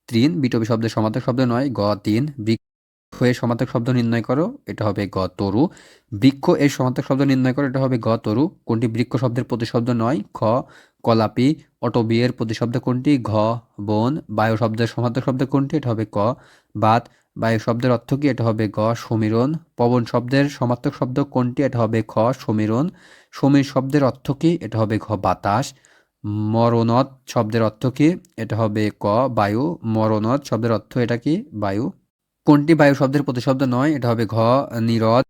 তৃণ। বিটপি শব্দের সমার্থক শব্দ নয়, গ তিন। বৃক্ষ এর সমার্থক শব্দ নির্ণয় করো। এটা হবে গ তরু। বৃক্ষ এর সমার্থক শব্দ নির্ণয় করো। এটা হবে গ তরু। কোনটি বৃক্ষ শব্দের প্রতিশব্দ নয়? খ কলাপি। অটবি এর প্রতিশব্দ কোনটি? ঘ বন। বায়ু শব্দের সমার্থক শব্দ কোনটি? এটা হবে ক বাত। বায়ু শব্দের অর্থ কি? এটা হবে গ সমীরণ। পবন শব্দের সমার্থক শব্দ কোনটি? এটা হবে খ সমীরণ। সমীর শব্দের অর্থ কি? এটা হবে ঘ বাতাস। মরণত শব্দের অর্থ কি? এটা হবে ক বায়ু। মরণত শব্দের অর্থ এটা কি? বায়ু। কোনটি বায়ু শব্দের প্রতিশব্দ নয়? এটা হবে ঘ নীরদ।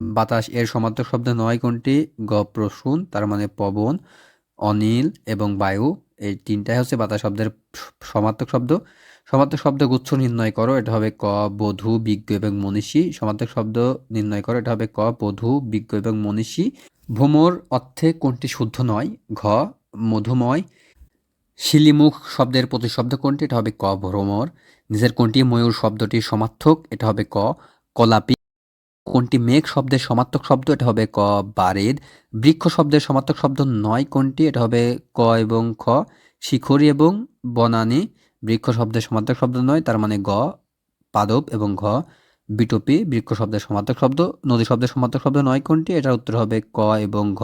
বাতাস এর সমার্থক শব্দ নয় কোনটি? গ প্রসূন, তার মানে পবন, অনিল এবং বায়ু। এই তিনটাই হচ্ছে বাতাস শব্দের সমার্থক শব্দ। সমার্থক শব্দ গুচ্ছ নির্ণয় করো। এটা হবে ক বধূ, বিজ্ঞ এবং মনীষী। সমার্থক শব্দ নির্ণয় করো। এটা হবে ক বধূ, বিজ্ঞ এবং মনীষী। ভ্রমর অর্থে কোনটি শুদ্ধ নয়? ঘ মধুময়। শিলিমুখ শব্দের প্রতিশব্দ কোনটি? এটা হবে ক ভ্রমর। নিচের কোনটি ময়ূর শব্দটির সমার্থক? এটা হবে ক কলাপি। কোনটি মেঘ শব্দের সমার্থক শব্দ? এটা হবে ক বারেদ। বৃক্ষ শব্দের সমার্থক শব্দ নয় কোনটি? এটা হবে ক এবং খ শিখরী এবং বনানী। বৃক্ষ শব্দের সমার্থক শব্দ নয়, তার মানে গ পাদপ এবং ঘ বিটপি। বৃক্ষ শব্দের সমার্থক শব্দ। নদী শব্দের সমার্থক শব্দ নয় কোনটি? এটার উত্তর হবে ক এবং ঘ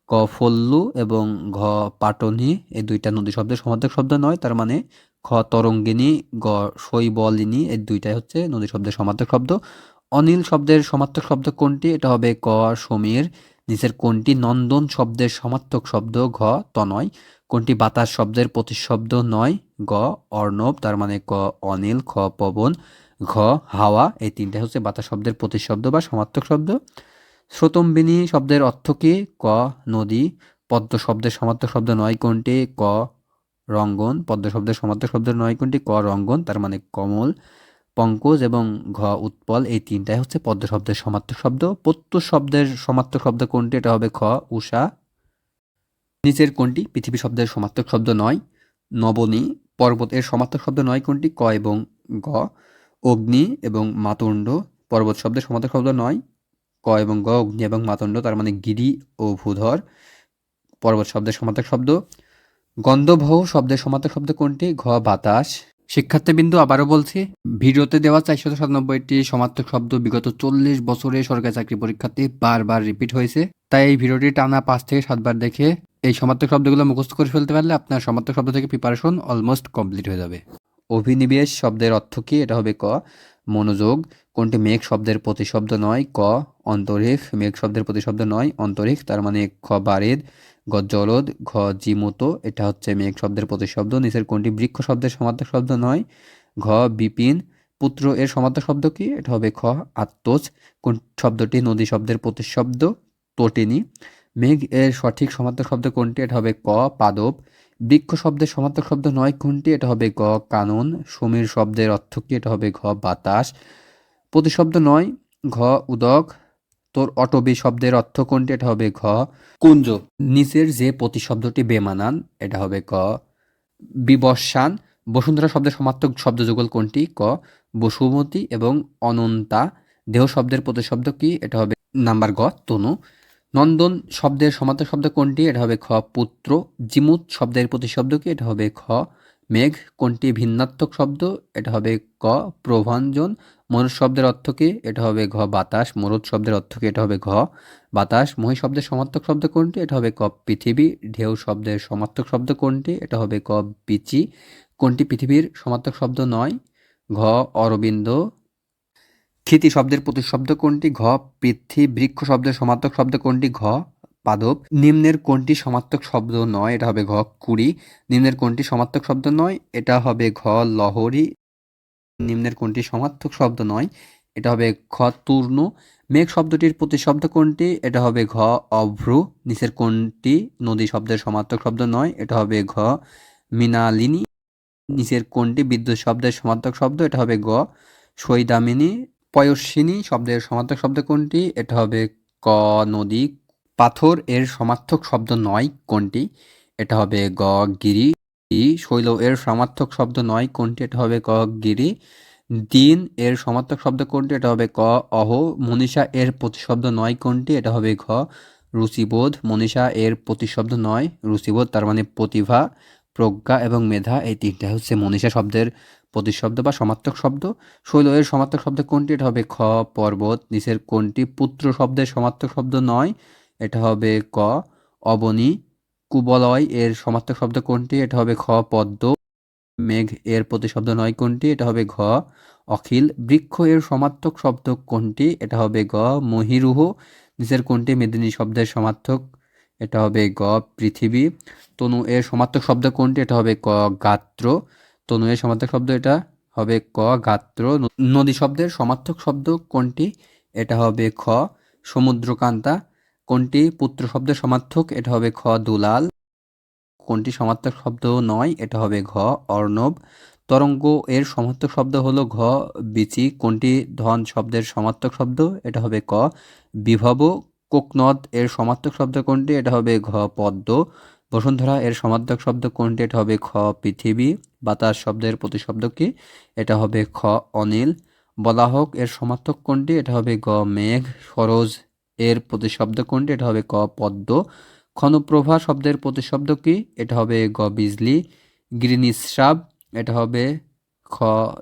ক ফল্লু এবং ঘ পাটনি। এই দুইটা নদী শব্দের সমার্থক শব্দ নয়, তার মানে খ তরঙ্গিনী, গ শৈবলিনী, এই দুইটাই হচ্ছে নদী শব্দের সমার্থক শব্দ। অনিল শব্দের সমার্থক শব্দ কোনটি? এটা হবে ক সমীর। নিচের কোনটি নন্দন শব্দের সমার্থক শব্দ? ঘ তনয়। কোনটি বাতাস শব্দের প্রতিশব্দ নয়? গ অর্ণব, তার মানে ক অনিল। খ পবন, ঘ হাওয়া, এই তিনটা হচ্ছে বাতাস শব্দের প্রতিশব্দ বা সমার্থক শব্দ। স্রোতম্বিনী শব্দের অর্থ কি? ক নদী। পদ্ম শব্দের সমার্থক শব্দ নয় কোনটি? ক রঙ্গন। পদ্ম শব্দের সমার্থক শব্দ নয় কোনটি? ক রঙ্গন, তার মানে কমল। পঙ্কজ এবং ঘ উৎপল, এই তিনটাই হচ্ছে পদ্ম শব্দের সমার্থক শব্দ। প্রত্যুষ শব্দের সমার্থক শব্দ কোনটি? এটা হবে খ উষা। নিচের কোনটি পৃথিবী শব্দের সমার্থক শব্দ নয়? নবনী। পর্বত এর সমার্থক শব্দ নয় কোনটি? ক এবং গ। অগ্নি এবং মাতণ্ড পর্বত শব্দের সমার্থক শব্দ নয়? ক এবং গ অগ্নি এবং মাতণ্ড, তার মানে গিরি ও ভূধর পর্বত শব্দের সমার্থক শব্দ। গন্ধবহ শব্দের সমার্থক শব্দ কোনটি? ঘ বাতাস। শিক্ষার্থীবৃন্দু, আবারও বলছি, ভিডিওতে দেওয়া 497টি সমার্থক শব্দ বিগত 40 বছরে সরকারি চাকরি পরীক্ষাতে বারবার রিপিট হয়েছে। তাই এই ভিডিওটি টানা 5 থেকে 7 বার দেখে এই সমার্থক শব্দগুলো মুখস্থ করে ফেলতে পারলে আপনার সমার্থক শব্দ থেকে প্রিপারেশন অলমোস্ট কমপ্লিট হয়ে যাবে। অভিনিবেশ শব্দের অর্থ কি? এটা হবে ক মনোযোগ। কোনটি মেঘ শব্দের প্রতিশব্দ নয়? ক অন্তরিক্ষ। মেঘ শব্দের প্রতিশব্দ নয় অন্তরিক্ষ, তার মানে খ বারিদ। গ জলদ, ঘ জীমূত, এটা হচ্ছে মেঘ শব্দের প্রতিশব্দ। নিচের কোনটি বৃক্ষ শব্দের সমার্থক শব্দ নয়? ঘ বিপিন। পুত্র এর সমার্থক শব্দ কি? এটা হবে খ আত্মজ। কোন শব্দটি নদী শব্দের প্রতিশব্দ? তটিনী। মেঘ এর সঠিক সমার্থক শব্দ কোনটি? এটা হবে ক পাদপ। বৃক্ষ শব্দের সমার্থক শব্দ নয় কোনটি? এটা হবে গ কানন। সমীর শব্দের অর্থ কি? এটা হবে ঘ বাতাস। প্রতিশব্দ নয় ঘ উদক। তোর অটবি শব্দের অর্থ কোনটি? এটা হবে ঘ কুঞ্জ। নিচের যে প্রতিশব্দটি বেমানান? এটা হবে ক বিবস্বান। বসুন্ধরা শব্দের সমার্থক শব্দযুগল কোনটি? ক বসুমতী এবং অনন্তা। দেহ শব্দের প্রতিশব্দ কি? এটা হবে নাম্বার গ তনু। নন্দন শব্দের সমার্থক শব্দ কোনটি? এটা হবে খ পুত্র। জিমুত শব্দের প্রতিশব্দ কি? এটা হবে খ মেঘ। কোনটি ভিন্নাত্মক শব্দ? এটা হবে ক প্রভাঞ্জন। মরুদ শব্দের অর্থ কি? এটা হবে ঘ বাতাস। মরুদ শব্দের অর্থ কি? এটা হবে ঘ বাতাস। মহি শব্দের সমার্থক শব্দ কোনটি? এটা হবে ক পৃথিবী। ঢেউ শব্দের সমার্থক শব্দ কোনটি? এটা হবে ক বিচি। কোনটি পৃথিবীর সমার্থক শব্দ নয়? ঘ অরবিন্দ। ক্ষিতি শব্দের প্রতিশব্দ কোনটি? ঘ পৃথ্বী। বৃক্ষ শব্দের সমার্থক শব্দ কোনটি? ঘ পাদপ। নিম্নের কোনটি সমার্থক শব্দ নয়? এটা হবে ঘ কুড়ি। নিম্নের কোনটি সমার্থক শব্দ নয়? এটা হবে ঘ লহরী। নিম্নের কোনটি সমার্থক শব্দ নয়? এটা হবে খ তূর্ণ। মেঘ শব্দটির প্রতিশব্দ কোনটি? এটা হবে ঘ অভ্র। নিচের কোনটি নদী শব্দের সমার্থক শব্দ নয়? এটা হবে ঘ মৃণালিনী। নিচের কোনটি বিদ্যুৎ শব্দের সমার্থক শব্দ? এটা হবে গ সৈদামিনী। পয়স্বিনী শব্দের সমার্থক শব্দ কোনটি? এটা হবে ক নদী। পাথর এর সমার্থক শব্দ নয় কোনটি? এটা হবে গ গিরি। শৈল এর সমার্থক শব্দ নয় কোনটি? এটা হবে ক গিরি। দিন এর সমার্থক শব্দ কোনটি? এটা হবে ক অহ। মনীষা এর প্রতিশব্দ নয় কোনটি? এটা হবে ঘ রুচিবোধ। মনীষা এর প্রতিশব্দ নয় রুচিবোধ, তার মানে প্রতিভা, প্রজ্ঞা এবং মেধা, এই তিনটা হচ্ছে মনীষা শব্দের প্রতিশব্দ বা সমার্থক শব্দ। শৈল এর সমার্থক শব্দ কোনটি? এটা হবে খ পর্বত। নিচের কোনটি পুত্র শব্দের সমার্থক শব্দ নয়? এটা হবে ক অবনী। কুবলয় এর সমার্থক শব্দ কোনটি? এটা হবে খ পদ্ম। মেঘ এর প্রতিশব্দ নয় কোনটি? এটা হবে ঘ অখিল। বৃক্ষ এর সমার্থক শব্দ কোনটি? এটা হবে গ মহিরুহ। নিচের কোনটি মেদিনী শব্দের সমার্থক? এটা হবে গ পৃথিবী। তনু এর সমার্থক শব্দ কোনটি? এটা হবে ক গাত্র। তনু এর সমার্থক শব্দ এটা হবে ক গাত্র। নদী শব্দের সমার্থক শব্দ কোনটি? এটা হবে খ সমুদ্রকান্তা। কোনটি পুত্র শব্দের সমার্থক? এটা হবে খ দুলাল। কোনটি সমার্থক শব্দ নয়? এটা হবে ঘ অর্ণব। তরঙ্গ এর সমার্থক শব্দ হলো ঘ বিচি। কোনটি ধন শব্দের সমার্থক শব্দ? এটা হবে ক বিভব। কোকনদ এর সমার্থক শব্দ কোনটি? এটা হবে ঘ পদ্ম। বসুন্ধরা এর সমার্থক শব্দ কোনটি? এটা হবে খ পৃথিবী। বাতাস শব্দের প্রতিশব্দ কি? এটা হবে খ অনিল। বলাহক এর সমার্থক কোনটি? এটা হবে গ মেঘ। সরোজ এর প্রতিশব্দ কোনটি? এটা হবে ক পদ্ম। ক্ষণপ্রভা শব্দের প্রতিশব্দ কি? এটা হবে গ বিজলি। গ্রীনিস্রাব, এটা হবে খ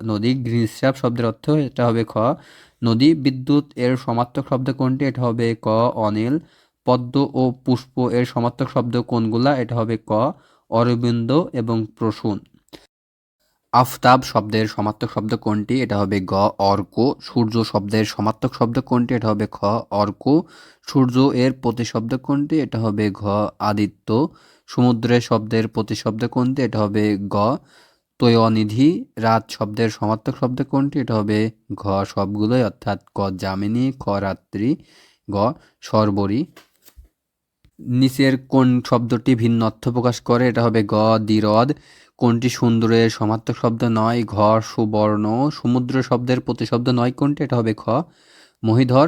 নদী। গ্রীনিস্রাব শব্দের অর্থ এটা হবে খ নদী। বিদ্যুৎ এর সমার্থক শব্দ কোনটি? এটা হবে ক অনিল। পদ্ম ও পুষ্প এর সমার্থক শব্দ কোনগুলা? এটা হবে ক অরবিন্দ এবং প্রসূন। আফতাব শব্দের সমার্থক শব্দ কোনটি? এটা হবে গ অর্ক। সূর্য শব্দের সমার্থক শব্দ কোনটি? এটা হবে খ অর্ক। সূর্য এর প্রতিশব্দ কোনটি? এটা হবে ঘ আদিত্য। সমুদ্রের শব্দের প্রতিশব্দ কোনটি? এটা হবে গ তয়োনিধি। রাত শব্দের সমার্থক শব্দ কোনটি? এটা হবে ঘ সবগুলোই, অর্থাৎ ক যামিনী, খ রাত্রি, গ শর্বরী। নিচের কোন শব্দটি ভিন্ন অর্থ প্রকাশ করে? এটা হবে গ দ্বিরদ। কোনটি সুন্দরের সমার্থক শব্দ নয়? ঘ সুবর্ণ। সমুদ্র শব্দের প্রতিশব্দ নয় কোনটি? এটা হবে খ মহীধর।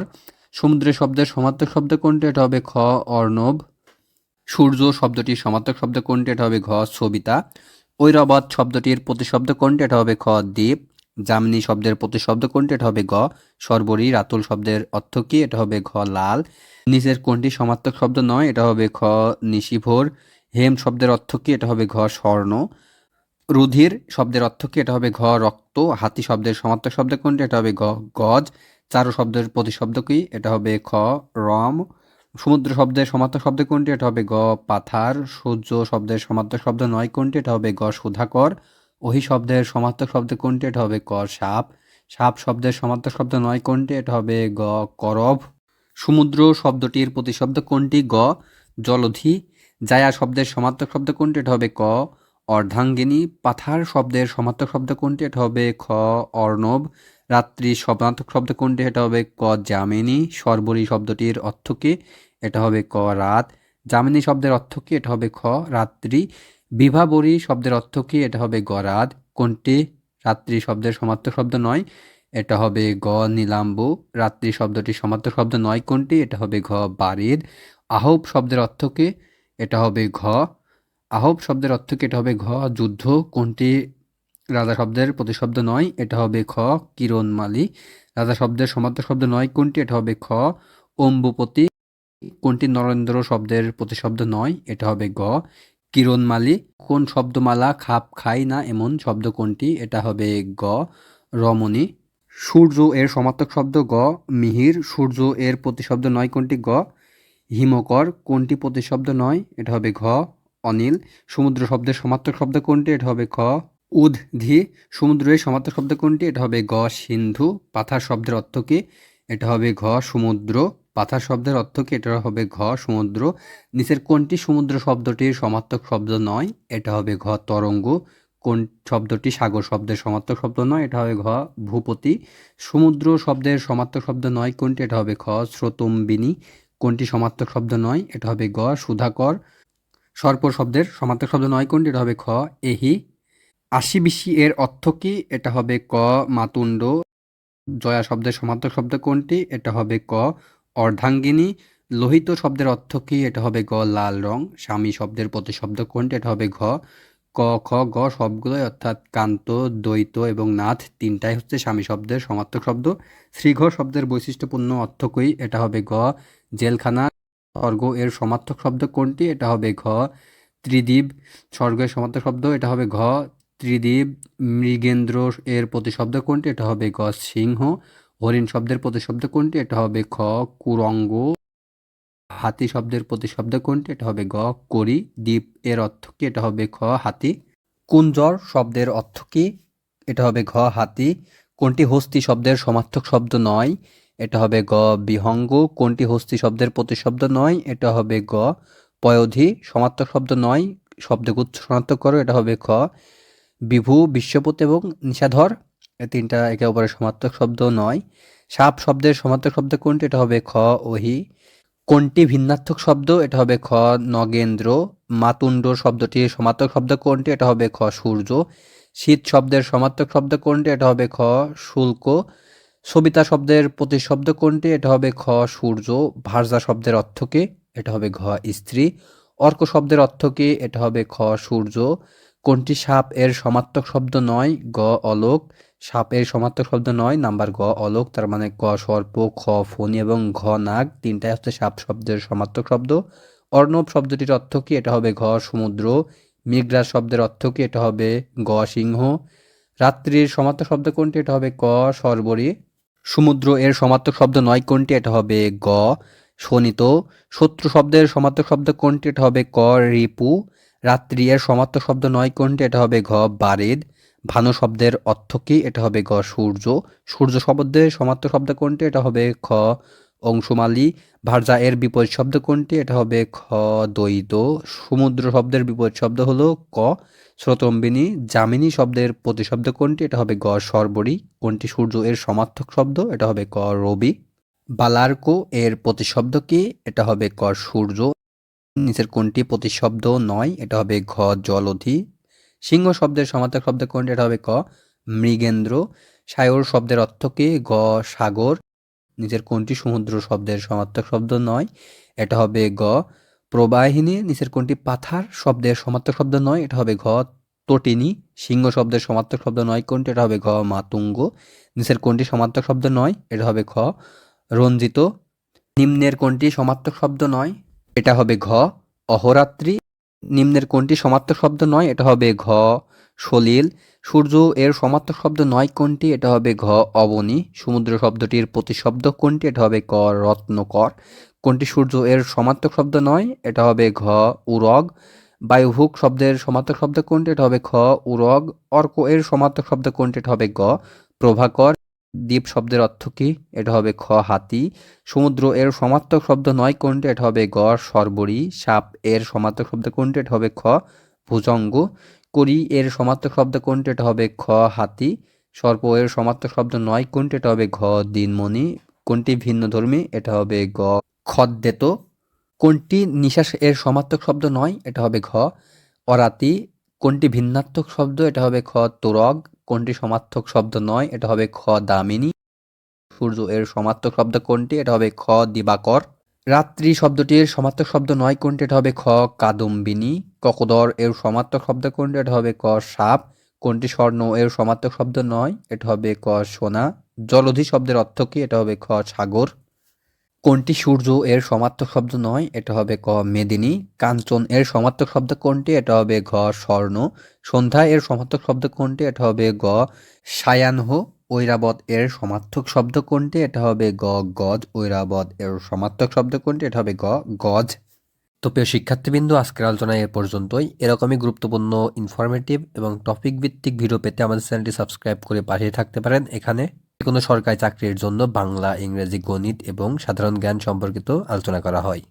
সমুদ্রের শব্দের সমার্থক শব্দ কোনটি? এটা হবে খ অর্ণব। সূর্য শব্দটির সমার্থক শব্দ কোনটি? এটা হবে ঘ সবিতা। ঐরাবত শব্দটির প্রতিশব্দ কোনটি? এটা হবে খ দ্বীপ। যামিনী শব্দের প্রতিশব্দ কোনটি? এটা হবে গ শর্বরী। রাতুল শব্দের অর্থ কি? এটা হবে ঘ লাল। নিচের কোনটি সমার্থক শব্দ নয়? এটা হবে খ নিশিভোর। হেম শব্দের অর্থ কি? এটা হবে ঘ স্বর্ণ। রুধির শব্দের অর্থ কি? এটা হবে ঘ রক্ত। হাতি শব্দের সমার্থক শব্দ কোনটি? এটা হবে গ গজ। চারু শব্দের প্রতিশব্দ কি? এটা হবে খ রম। সমুদ্র শব্দের সমার্থক শব্দ কোনটি? এটা হবে গ পাথার। সূর্য শব্দের সমার্থক শব্দ নয় কোনটি? এটা হবে গ সুধাকর। ওহি শব্দের সমার্থক শব্দ কোনটি? এটা হবে ক সাপ। সাপ শব্দের সমার্থক শব্দ নয় কোনটি? এটা হবে গ করভ। সমুদ্র শব্দটির প্রতিশব্দ কোনটি? গ জলধি। জায়া শব্দের সমার্থক শব্দ কোনটি? এটা হবে ক অর্ধাঙ্গিনী। পাথার শব্দের সমার্থক শব্দ কোনটি? এটা হবে খ অর্ণব। রাত্রি সমার্থক শব্দ কোনটি? এটা হবে ক যামিনী। শর্বরী শব্দটির অর্থ কি? এটা হবে ক রাত। যামিনী শব্দের অর্থ কি? এটা হবে খ রাত্রি। বিভাবরী শব্দের অর্থ কি? এটা হবে গ রাত। কোনটি রাত্রি শব্দের সমার্থক শব্দ নয়? এটা হবে গ নীলাম্বু। রাত্রি শব্দটি সমার্থক শব্দ নয় কোনটি? এটা হবে ঘ বারিদ। আহব শব্দের অর্থ কি? এটা হবে ঘ আহব শব্দের অর্থ কি? এটা হবে ঘ যুদ্ধ। কোনটি রাজা শব্দের প্রতিশব্দ নয়? এটা হবে খ কিরণমালী। রাজা শব্দের সমার্থক শব্দ নয় কোনটি? এটা হবে খ অম্বুপতি। কোনটি নরেন্দ্র শব্দের প্রতিশব্দ নয়? এটা হবে গ কিরণমালী। কোন শব্দমালা খাপ খায় না এমন শব্দ কোনটি? এটা হবে গ রমণী। সূর্য এর সমার্থক শব্দ গ মিহির। সূর্য এর প্রতিশব্দ নয় কোনটি? গ হিমকর। কোনটি প্রতিশব্দ নয়? এটা হবে ঘ অনিল। সমুদ্র শব্দের সমার্থক শব্দ কোনটি? এটা হবে খ উদধি। সমুদ্রের সমার্থক শব্দ কোনটি? এটা হবে গ সিন্ধু। পাথার শব্দের অর্থ কি? এটা হবে ঘ সমুদ্র। পাথার শব্দের অর্থ কি? এটা হবে ঘ সমুদ্র। নিচের কোনটি সমুদ্র শব্দটির সমার্থক শব্দ নয়? এটা হবে ঘ তরঙ্গ। কোন শব্দটি সাগর শব্দের সমার্থক শব্দ নয়? এটা হবে ঘ ভূপতি। সমুদ্র শব্দের সমার্থক শব্দ নয় কোনটি? এটা হবে খ স্রোতম্বিনী। কোনটি সমার্থক শব্দ নয়? এটা হবে গ সুধাকর। সর্প শব্দের সমার্থক শব্দ নয় কোনটি? এটা হবে খ এহি। আশি বিশি এর অর্থ কি? এটা হবে ক মাতুণ্ড। জয়া শব্দের সমার্থক শব্দ কোনটি? এটা হবে ক অর্ধাঙ্গিনী। লোহিত শব্দের অর্থ কি? এটা হবে গ লাল রং। স্বামী শব্দের প্রতিশব্দ কোনটি? এটা হবে ঘ ক খ গ সবগুলোই, অর্থাৎ কান্ত, দ্বৈত এবং নাথ তিনটাই হচ্ছে স্বামী শব্দের সমার্থক শব্দ। শ্রীঘ শব্দের বৈশিষ্ট্যপূর্ণ অর্থ কই? এটা হবে গ জেলখানা। স্বর্গ এর সমার্থক শব্দ কোনটি? এটা হবে ঘ ত্রিদীব। স্বর্গের সমার্থক শব্দ এটা হবে ঘ ত্রিদীব। মৃগেন্দ্র এর প্রতিশব্দ কোনটি? এটা হবে গ সিংহ। হরিণ শব্দের প্রতিশব্দ কোনটি? এটা হবে খ কুরঙ্গ। হাতি শব্দের প্রতিশব্দ কোনটি? এটা হবে গ করি। দ্বীপ এর অর্থ কি? এটা হবে খ হাতি। কুঞ্জর শব্দের অর্থ কি? এটা হবে ঘ হাতি। কোনটি হস্তি শব্দের সমার্থক শব্দ নয়? এটা হবে গ বিহঙ্গ। কোনটি হস্তি শব্দের প্রতিশব্দ নয়? এটা হবে গ পয়োধি। সমার্থক শব্দ নয়, শব্দগুচ্ছ শনাক্ত করো। এটা হবে খ বিভু, বিশ্বপতি এবং নিশাধর। এই তিনটা একে অপরের সমার্থক শব্দ নয়। সাপ শব্দের সমার্থক শব্দ কোনটি? এটা হবে খ ওহি। কোনটি ভিন্নার্থক শব্দ? এটা হবে খ নগেন্দ্র। মাতুণ্ড শব্দটির সমার্থক শব্দ কোনটি? এটা হবে খ সূর্য। শীত শব্দের সমার্থক শব্দ কোনটি? এটা হবে খ শুল্ক। সবিতা শব্দের প্রতিশব্দ কোনটি? এটা হবে খ সূর্য। ভার্যা শব্দের অর্থ কি? এটা হবে ঘ স্ত্রী। অর্ক শব্দের অর্থ কি? এটা হবে খ সূর্য। কোনটি সাপ এর সমার্থক শব্দ নয়? গ অলোক। সাপ এর সমার্থক শব্দ নয়, নাম্বার গ অলোক। তার মানে ক সর্প, খ ফণী এবং ঘ নাগ তিনটাই হচ্ছে সাপ শব্দের সমার্থক শব্দ। অর্ণব শব্দটির অর্থ কি? এটা হবে ঘ সমুদ্র। মেঘরাজ শব্দের অর্থ কি? এটা হবে গ সিংহ। রাত্রির সমার্থক শব্দ কোনটি? এটা হবে ক শর্বরী। সমুদ্র এর সমার্থক শব্দ নয় কোনটি? এটা হবে গ শোণিত। শত্রু শব্দের সমার্থক শব্দ কোনটি? এটা হবে ক রিপু। রাত্রি এর সমার্থক শব্দ নয় কোনটি? এটা হবে ঘ বারিদ। ভানু শব্দের অর্থ কি? এটা হবে গ সূর্য। সূর্য শব্দের সমার্থক শব্দ কোনটি? এটা হবে খ অংশুমালী। ভার্যা এর বিপরীত শব্দ কোনটি? এটা হবে খ দ্বৈত। সমুদ্র শব্দের বিপরীত শব্দ হলো ক স্রোতম্বিনী। যামিনী শব্দের প্রতিশব্দ কোনটি? এটা হবে গ শর্বরী। কোনটি সূর্য এর সমার্থক শব্দ? এটা হবে ক রবি। বালার্কো এর প্রতিশব্দ কি? এটা হবে ক সূর্য। নিচের কোনটি প্রতিশব্দ নয়? এটা হবে ঘ জলধি। সিংহ শব্দের সমার্থক শব্দ কোনটি? এটা হবে ক মৃগেন্দ্র। সায়র শব্দের অর্থ কি? গ সাগর। নিচের কোনটি সমুদ্র শব্দের সমার্থক শব্দ নয়? এটা হবে গ প্রবাহিনী। নিচের কোনটি পাথার শব্দের সমার্থক শব্দ নয়? এটা হবে ঘ তটিনী। সিংহ শব্দের সমার্থক শব্দ নয় কোনটি? এটা হবে ঘ মাতুঙ্গ। নিচের কোনটি সমার্থক শব্দ নয়? এটা হবে খ রঞ্জিত। নিম্নের কোনটি সমার্থক শব্দ নয়? এটা হবে ঘ অহোরাত্রি। নিম্নের কোনটি সমার্থক শব্দ নয়? এটা হবে ঘ সলিল। সূর্য এর সমার্থক শব্দ নয় কোনটি? এটা হবে ঘ অবনী। সমুদ্র শব্দটির প্রতিশব্দ কোনটি? এটা হবে ক রত্নকর। কোনটি সূর্য এর সমার্থক শব্দ নয়? এটা হবে ঘ উরগ। বায়ুভুক শব্দের সমার্থক শব্দ কোনটি? এটা হবে খ উরগ। অর্ক এর সমার্থক শব্দ কোনটি? এটা হবে গ প্রভাকর। দ্বীপ শব্দের অর্থ কি? এটা হবে খ হাতি। সমুদ্র এর সমার্থক শব্দ নয় কোনটি? এটা হবে গ শর্বরী। সাপ এর সমার্থক শব্দ কোনটি? এটা হবে খ ভুজঙ্গ। করি এর সমার্থক শব্দ কোনটি? এটা হবে খ হাতি। সর্প এর সমার্থক শব্দ নয় কোনটি? এটা হবে ঘ দিনমণি। কোনটি ভিন্নধর্মী? এটা হবে গ খদ্দেত। কোনটি নিঃশ্বাস এর সমার্থক শব্দ নয়? এটা হবে ঘ অরাতি। কোনটি ভিন্নাত্মক শব্দ? এটা হবে খ তোরগ। কোনটি সমার্থক শব্দ নয়? এটা হবে খ দামিনী। সূর্য এর সমার্থক শব্দ কোনটি? এটা হবে খ দিবাকর। রাত্রি শব্দটির সমার্থক শব্দ নয় কোনটি? এটা হবে খ কাদম্বিনী। ককোদর এর সমার্থক শব্দ কোনটি? এটা হবে ক সাপ। কোনটি স্বর্ণ এর সমার্থক শব্দ নয়? এটা হবে ক সোনা। জলধি শব্দের অর্থ কি? এটা হবে খ সাগর। কোনটি সূর্য এর সমার্থক শব্দ নয়? এটা হবে ক মেদিনী। কাঞ্চন এর সমার্থক শব্দ কোনটি? এটা হবে ঘ স্বর্ণ। সন্ধ্যা এর সমার্থক শব্দ কোনটি? এটা হবে গ সায়াহ্ন। ঐরাবত এর সমার্থক শব্দ কোনটি? এটা হবে গ গজ। ঐরাবত এর সমার্থক শব্দ কোনটি? এটা হবে গ গজ। তো প্রিয় শিক্ষার্থীবৃন্দ, আজকের আলোচনা এ পর্যন্তই। এরকমই গুরুত্বপূর্ণ ইনফরমেটিভ এবং টপিক ভিত্তিক ভিডিও পেতে আমাদের চ্যানেলটি সাবস্ক্রাইব করে পাশে থাকতে পারেন। এখানে কোনো সরকারি চাকরির জন্য বাংলা, ইংরেজি, গণিত এবং সাধারণ জ্ঞান সম্পর্কিত আলোচনা করা হয়।